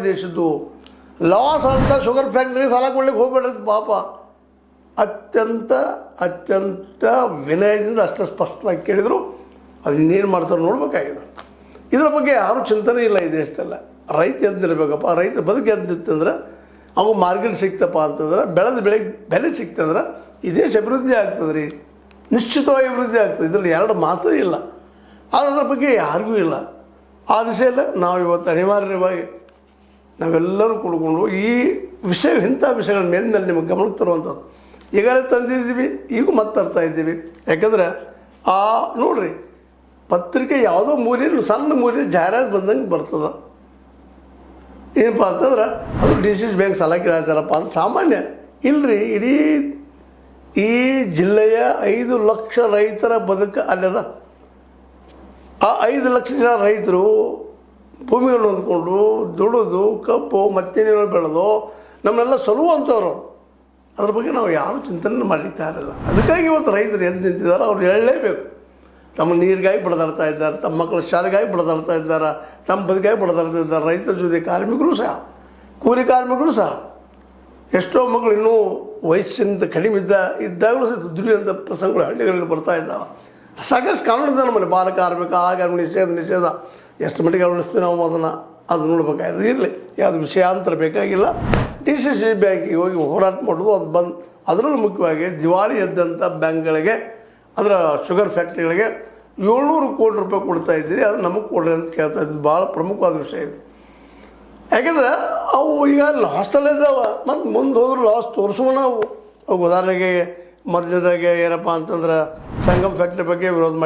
ದೇಶದ್ದು. Loss ಅಂತ sugar ಫ್ಯಾಕ್ಟ್ರಿಗೆ ಸಾಲ ಕೊಡ್ಲಿಕ್ಕೆ ಹೋಗ್ಬೇಡ್ರಿ ಪಾಪ. ಅತ್ಯಂತ ವಿನಯದಿಂದ ಅಷ್ಟು ಸ್ಪಷ್ಟವಾಗಿ ಕೇಳಿದರು. ಅದು ಇನ್ನೇನು ಮಾಡ್ತಾರೆ ನೋಡ್ಬೇಕಾಗಿದೆ. ಇದರ ಬಗ್ಗೆ ಯಾರೂ ಚಿಂತನೆ ಇಲ್ಲ ಈ ದೇಶದಲ್ಲ. ರೈತ ಎದ್ದಿರ್ಬೇಕಪ್ಪ. ರೈತ ಬದುಕು ಎದ್ದಿತ್ತಂದ್ರೆ ಅವು ಮಾರ್ಕೆಟ್ ಸಿಕ್ತಪ್ಪ ಅಂತಂದ್ರೆ, ಬೆಳೆದ ಬೆಳೆಗೆ ಬೆಲೆ ಸಿಕ್ತಂದ್ರೆ ಈ ದೇಶ ಅಭಿವೃದ್ಧಿ ಆಗ್ತದೆ ರೀ, ನಿಶ್ಚಿತವಾಗಿ ಅಭಿವೃದ್ಧಿ ಆಗ್ತದೆ. ಇದರಲ್ಲಿ ಎರಡು ಮಾತೂ ಇಲ್ಲ. ಅದರ ಬಗ್ಗೆ ಯಾರಿಗೂ ಇಲ್ಲ. ಆ ದಿಶೆಯಲ್ಲ ನಾವು ಇವತ್ತು ಅನಿವಾರ್ಯವಾಗಿ ನಾವೆಲ್ಲರೂ ಕೂಡ್ಕೊಂಡು ಈ ವಿಷಯಗಳು, ಇಂಥ ವಿಷಯಗಳ ಮೇಲಿನಲ್ಲಿ ನಿಮಗೆ ಗಮನಕ್ಕೆ ತರುವಂಥದ್ದು ಈಗಾಗಲೇ ತಂದಿದ್ದೀವಿ, ಈಗ ಮತ್ತೆ ತರ್ತಾ ಇದ್ದೀವಿ. ಯಾಕಂದ್ರೆ ನೋಡ್ರಿ, ಪತ್ರಿಕೆ ಯಾವುದೋ ಮೂಲೆಯಲ್ಲಿ ಸಣ್ಣ ಮೂಲೆಯಲ್ಲಿ ಜಾಹೀರಾತು ಬಂದಂಗೆ ಬರ್ತದೆ. ಏನಪ್ಪ ಅಂತಂದ್ರೆ ಅದು DCC ಬ್ಯಾಂಕ್ ಸಾಲ ಕೇಳತ್ತಾರಪ್ಪ ಅಂತ ಸಾಮಾನ್ಯ ಇಲ್ಲರಿ. ಇಡೀ ಈ ಜಿಲ್ಲೆಯ 5 ಲಕ್ಷ ರೈತರ ಬದುಕು ಅಲ್ಲದ. ಆ 5 ಲಕ್ಷ ಜನ ರೈತರು ಭೂಮಿಗಳನ್ನು ಹೊಂದ್ಕೊಂಡು ದುಡಿದು ಕಬ್ಬು ಮತ್ತೇನೇನೋ ಬೆಳೆದು ನಮ್ಮನ್ನೆಲ್ಲ ಸಲುವಂಥವ್ರು. ಅದ್ರ ಬಗ್ಗೆ ನಾವು ಯಾರೂ ಚಿಂತನೆ ಮಾಡಲಿಕ್ಕೆ ತಯಾರಿಲ್ಲ. ಅದಕ್ಕಾಗಿ ಇವತ್ತು ರೈತರು ಎದ್ದು ನಿಂತಿದ್ದಾರೆ. ಅವ್ರು ಹೇಳಲೇಬೇಕು. ತಮ್ಮ ನೀರಿಗಾಗಿ ಬಡದಾಡ್ತಾ ಇದ್ದಾರೆ, ತಮ್ಮ ಮಕ್ಕಳ ಶಾಲೆಗಾಗಿ ಬಡದಾಡ್ತಾ ಇದ್ದಾರೆ, ತಮ್ಮ ಬದುಕಾಗಿ ಬಡದಾಡ್ತಾ ಇದ್ದಾರೆ. ರೈತರ ಜೊತೆ ಕಾರ್ಮಿಕರು ಸಹ, ಕೂಲಿ ಕಾರ್ಮಿಕರು ಸಹ, ಎಷ್ಟೋ ಮಕ್ಕಳು ಇನ್ನೂ ವಯಸ್ಸಿನಿಂದ ಕಡಿಮೆ ಇದ್ದಾಗಲೂ ಸಹ ದುಡಿಯುವಂಥ ಪ್ರಸಂಗಗಳು ಹಳ್ಳಿಗಳಲ್ಲಿ ಬರ್ತಾ ಇದ್ದಾವೆ. ಸಾಕಷ್ಟು ಕಾನೂನಿದೆ ನಮ್ಮಲ್ಲಿ. ಬಾಲ ಕಾರ್ಮಿಕ, ಆ ಕಾರ್ಮಿಕ ನಿಷೇಧ ಎಷ್ಟು ಮಟ್ಟಿಗೆ ಅಳವಡಿಸ್ತೀವಿ ನಾವು ಅದು ನೋಡ್ಬೇಕಾಗಿದೆ. ಇರಲಿ, ಯಾವುದು ವಿಷಯಾಂತರ ಬೇಕಾಗಿಲ್ಲ. DCC ಬ್ಯಾಂಕಿಗೆ ಹೋಗಿ ಹೋರಾಟ ಮಾಡೋದು, ಅದು ಬಂದು ಅದರಲ್ಲೂ ಮುಖ್ಯವಾಗಿ ದಿವಾಳಿ ಎದ್ದಂಥ ಬ್ಯಾಂಕ್ಗಳಿಗೆ, ಅದರ ಶುಗರ್ ಫ್ಯಾಕ್ಟ್ರಿಗಳಿಗೆ 700 ಕೋಟಿ ರೂಪಾಯಿ ಕೊಡ್ತಾ ಇದ್ದೀರಿ, ಅದು ನಮಗೆ ಕೊಡ್ರಿ ಅಂತ ಕೇಳ್ತಾ ಇದ್ದು ಭಾಳ ಪ್ರಮುಖವಾದ ವಿಷಯ ಇದು. ಯಾಕೆಂದ್ರೆ ಅವು ಈಗ ಲಾಸ್ಟಲ್ಲಿದ್ದಾವೆ. ಮತ್ತು ಮುಂದೆ ಹೋದ್ರೆ ಲಾಸ್ ತೋರಿಸುವ ನಾವು. ಉದಾಹರಣೆಗೆ ಮೊದಲನೇದಾಗೆ ಏನಪ್ಪ ಅಂತಂದ್ರೆ ಸಂಗಮ್ ಫ್ಯಾಕ್ಟ್ರಿ ಬಗ್ಗೆ ವಿರೋಧ ಮಾಡಿ